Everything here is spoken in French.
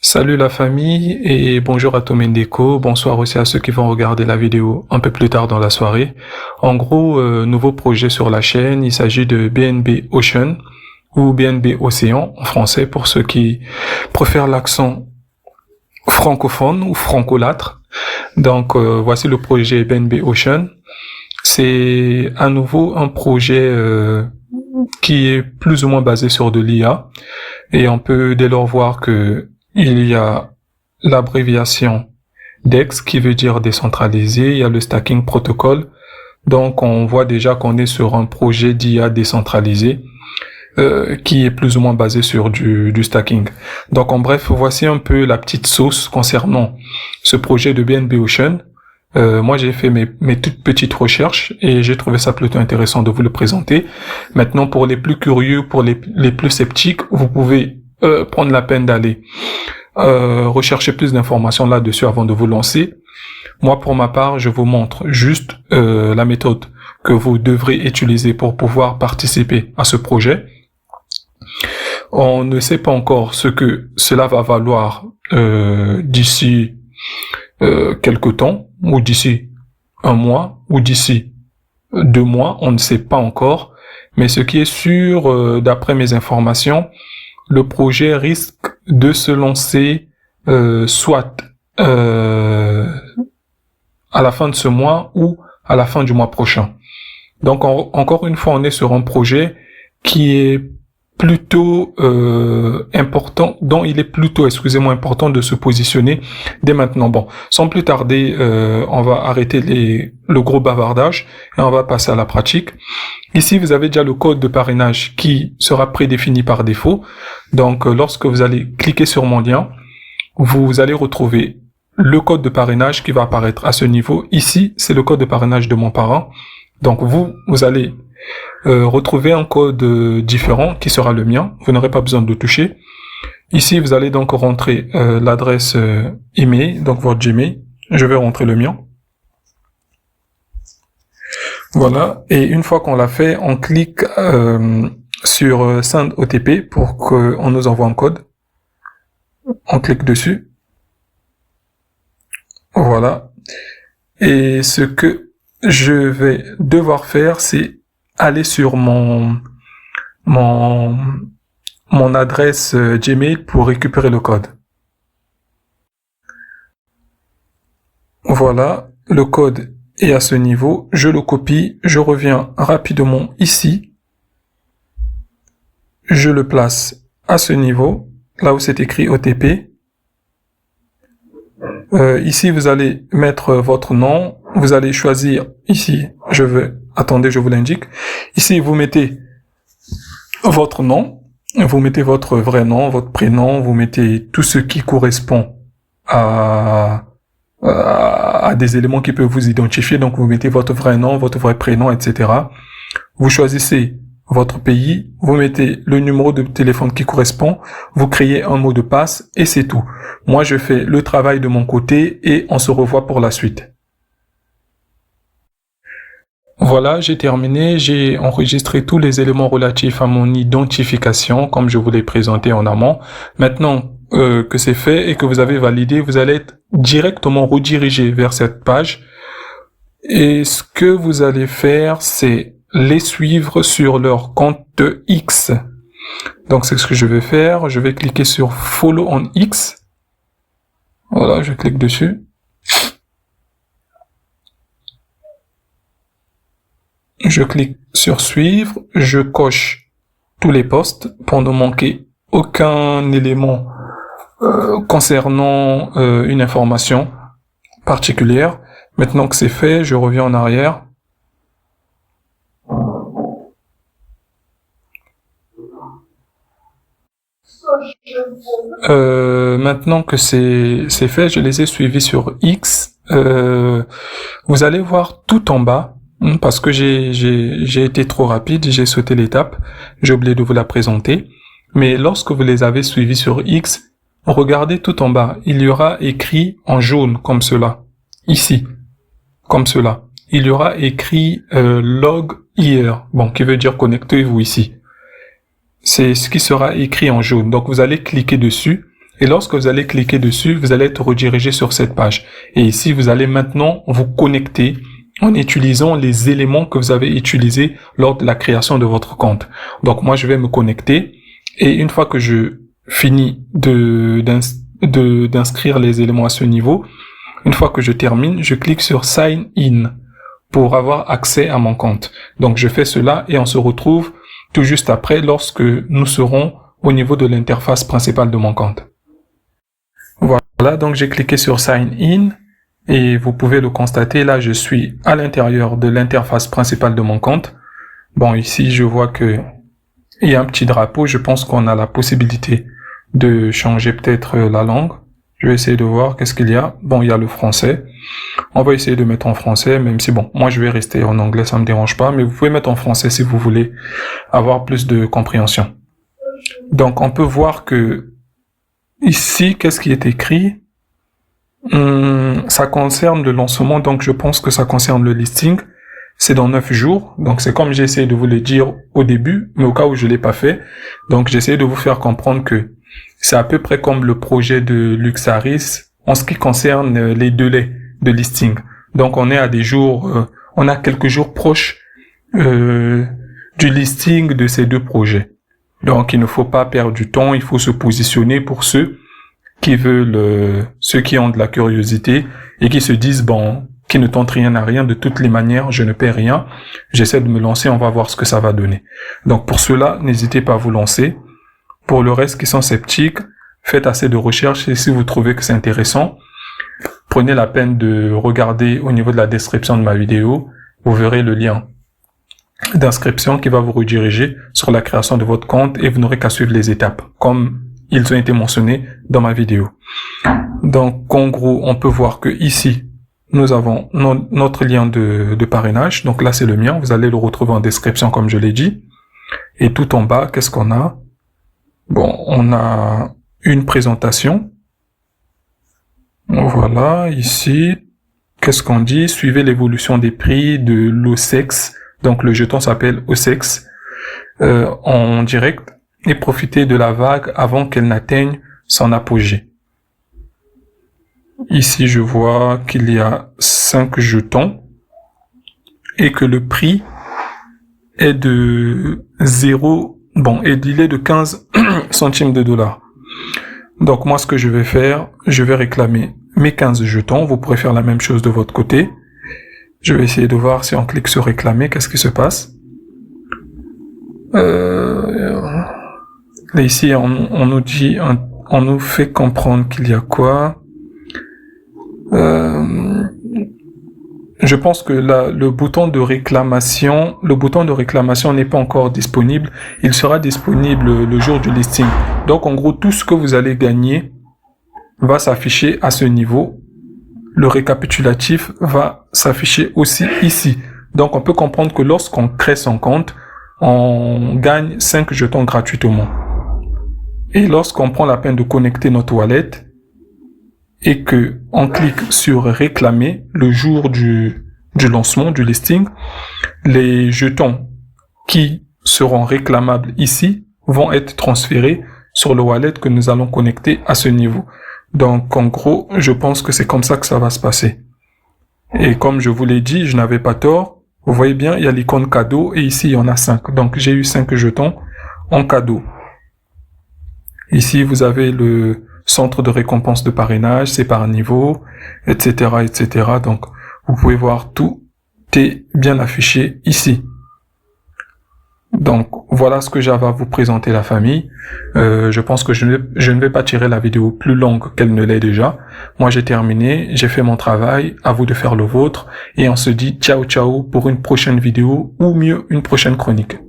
Salut la famille et bonjour à Tomendeko, bonsoir aussi à ceux qui vont regarder la vidéo un peu plus tard dans la soirée. En gros, nouveau projet sur la chaîne, il s'agit de BNB Ocean ou BNB Océan en français pour ceux qui préfèrent l'accent francophone ou francolâtre. Donc voici le projet BNB Ocean. C'est à nouveau un projet qui est plus ou moins basé sur de l'IA et on peut dès lors voir que il y a l'abréviation DEX qui veut dire décentralisé, il y a le stacking protocol. Donc on voit déjà qu'on est sur un projet d'IA décentralisé qui est plus ou moins basé sur du stacking. Donc en bref, voici un peu la petite sauce concernant ce projet de BNB Ocean. Moi j'ai fait mes toutes petites recherches et j'ai trouvé ça plutôt intéressant de vous le présenter. Maintenant pour les plus curieux, pour les plus sceptiques, vous pouvez prendre la peine d'aller rechercher plus d'informations là-dessus avant de vous lancer. Moi, pour ma part, je vous montre juste la méthode que vous devrez utiliser pour pouvoir participer à ce projet. On ne sait pas encore ce que cela va valoir d'ici quelque temps, ou d'ici un mois, ou d'ici 2 mois, on ne sait pas encore. Mais ce qui est sûr, d'après mes informations, le projet risque de se lancer soit à la fin de ce mois ou à la fin du mois prochain. Donc encore une fois, on est sur un projet qui est plutôt important, dont il est plutôt, important de se positionner dès maintenant. Bon, sans plus tarder, on va arrêter le gros bavardage et on va passer à la pratique. Ici, vous avez déjà le code de parrainage qui sera prédéfini par défaut. Donc, lorsque vous allez cliquer sur mon lien, vous allez retrouver le code de parrainage qui va apparaître à ce niveau. Ici, c'est le code de parrainage de mon parrain. Donc, vous allez retrouver un code différent qui sera le mien. Vous n'aurez pas besoin de le toucher. Ici, vous allez donc rentrer l'adresse email, donc votre Gmail. Je vais rentrer le mien. Voilà, et une fois qu'on l'a fait, on clique sur Send OTP pour qu'on nous envoie un code. On clique dessus. Voilà. Et ce que je vais devoir faire, c'est aller sur mon adresse Gmail pour récupérer le code. Voilà, le code est à ce niveau, je le copie, je reviens rapidement ici, je le place à ce niveau, là où c'est écrit OTP. Ici, vous allez mettre votre nom, vous allez choisir ici, attendez, je vous l'indique. Ici, vous mettez votre nom, vous mettez votre vrai nom, votre prénom, vous mettez tout ce qui correspond à des éléments qui peuvent vous identifier. Donc, vous mettez votre vrai nom, votre vrai prénom, etc. Vous choisissez votre pays, vous mettez le numéro de téléphone qui correspond, vous créez un mot de passe et c'est tout. Moi, je fais le travail de mon côté et on se revoit pour la suite. Voilà, j'ai terminé, j'ai enregistré tous les éléments relatifs à mon identification comme je vous l'ai présenté en amont. Maintenant que c'est fait et que vous avez validé, vous allez être directement redirigé vers cette page. Et ce que vous allez faire, c'est les suivre sur leur compte X. Donc c'est ce que je vais faire. Je vais cliquer sur Follow on X. Voilà, je clique dessus. Je clique sur Suivre. Je coche tous les posts pour ne manquer aucun élément concernant une information particulière. Maintenant que c'est fait, je reviens en arrière. Maintenant que c'est fait, je les ai suivis sur X. Vous allez voir tout en bas, parce que j'ai été trop rapide, j'ai sauté l'étape, j'ai oublié de vous la présenter. Mais lorsque vous les avez suivis sur X, regardez tout en bas, il y aura écrit en jaune comme cela, ici, comme cela. Il y aura écrit log here, bon, qui veut dire connectez-vous ici. C'est ce qui sera écrit en jaune. Donc vous allez cliquer dessus Et lorsque vous allez cliquer dessus, vous allez être redirigé sur cette page. Et ici, vous allez maintenant vous connecter en utilisant les éléments que vous avez utilisés lors de la création de votre compte. Donc moi, je vais me connecter et une fois que je finis d'inscrire les éléments à ce niveau, une fois que je termine, je clique sur Sign In pour avoir accès à mon compte. Donc je fais cela et on se retrouve tout juste après lorsque nous serons au niveau de l'interface principale de mon compte. Voilà, donc j'ai cliqué sur Sign In et vous pouvez le constater, là je suis à l'intérieur de l'interface principale de mon compte. Bon, ici je vois que il y a un petit drapeau, je pense qu'on a la possibilité de changer peut-être la langue. Je vais essayer de voir qu'est-ce qu'il y a. Bon, il y a le français. On va essayer de mettre en français, même si bon, moi je vais rester en anglais, ça me dérange pas, mais vous pouvez mettre en français si vous voulez avoir plus de compréhension. Donc on peut voir que ici, qu'est-ce qui est écrit? Ça concerne le lancement, donc je pense que ça concerne le listing. C'est dans 9 jours, donc c'est comme j'ai essayé de vous le dire au début, mais au cas où je l'ai pas fait. Donc j'essaie de vous faire comprendre que c'est à peu près comme le projet de Luxaris en ce qui concerne les délais de listing. Donc on est à des jours, on a quelques jours proches du listing de ces deux projets. Donc il ne faut pas perdre du temps, il faut se positionner pour ceux qui veulent, ceux qui ont de la curiosité et qui se disent bon, qui ne tentent rien à rien, de toutes les manières, je ne perds rien, j'essaie de me lancer, on va voir ce que ça va donner. Donc pour cela, n'hésitez pas à vous lancer. Pour le reste qui sont sceptiques, faites assez de recherches et si vous trouvez que c'est intéressant, prenez la peine de regarder au niveau de la description de ma vidéo, vous verrez le lien d'inscription qui va vous rediriger sur la création de votre compte et vous n'aurez qu'à suivre les étapes, comme ils ont été mentionnés dans ma vidéo. Donc en gros, on peut voir que ici, nous avons notre lien de parrainage. Donc là, c'est le mien. Vous allez le retrouver en description, comme je l'ai dit. Et tout en bas, qu'est-ce qu'on a? Bon, on a une présentation. Voilà, ici, qu'est-ce qu'on dit? Suivez l'évolution des prix de l'OSEX. Donc le jeton s'appelle OSEX en direct et profitez de la vague avant qu'elle n'atteigne son apogée. Ici, je vois qu'il y a 5 jetons et que le prix est de 0, bon, et il est de 15 centimes de dollars. Donc, moi, ce que je vais faire, je vais réclamer mes 15 jetons. Vous pourrez faire la même chose de votre côté. Je vais essayer de voir si on clique sur réclamer, qu'est-ce qui se passe. Là, ici, on nous dit, on nous fait comprendre qu'il y a quoi? Je pense que là, le bouton de réclamation n'est pas encore disponible. Il sera disponible le jour du listing. Donc, en gros, tout ce que vous allez gagner va s'afficher à ce niveau. Le récapitulatif va s'afficher aussi ici. Donc, on peut comprendre que lorsqu'on crée son compte, on gagne 5 jetons gratuitement. Et lorsqu'on prend la peine de connecter notre wallet, et que on clique sur réclamer le jour du lancement du listing, les jetons qui seront réclamables ici vont être transférés sur le wallet que nous allons connecter à ce niveau. Donc en gros, je pense que c'est comme ça que ça va se passer. Et comme je vous l'ai dit, je n'avais pas tort. Vous voyez bien, il y a l'icône cadeau et ici il y en a 5. Donc j'ai eu 5 jetons en cadeau. Ici vous avez le centre de récompense de parrainage, c'est par niveau, etc., etc. Donc, vous pouvez voir, tout est bien affiché ici. Donc, voilà ce que j'avais à vous présenter, la famille. Je pense que je ne vais pas tirer la vidéo plus longue qu'elle ne l'est déjà. Moi, j'ai terminé, j'ai fait mon travail, à vous de faire le vôtre, et on se dit ciao ciao pour une prochaine vidéo, ou mieux, une prochaine chronique.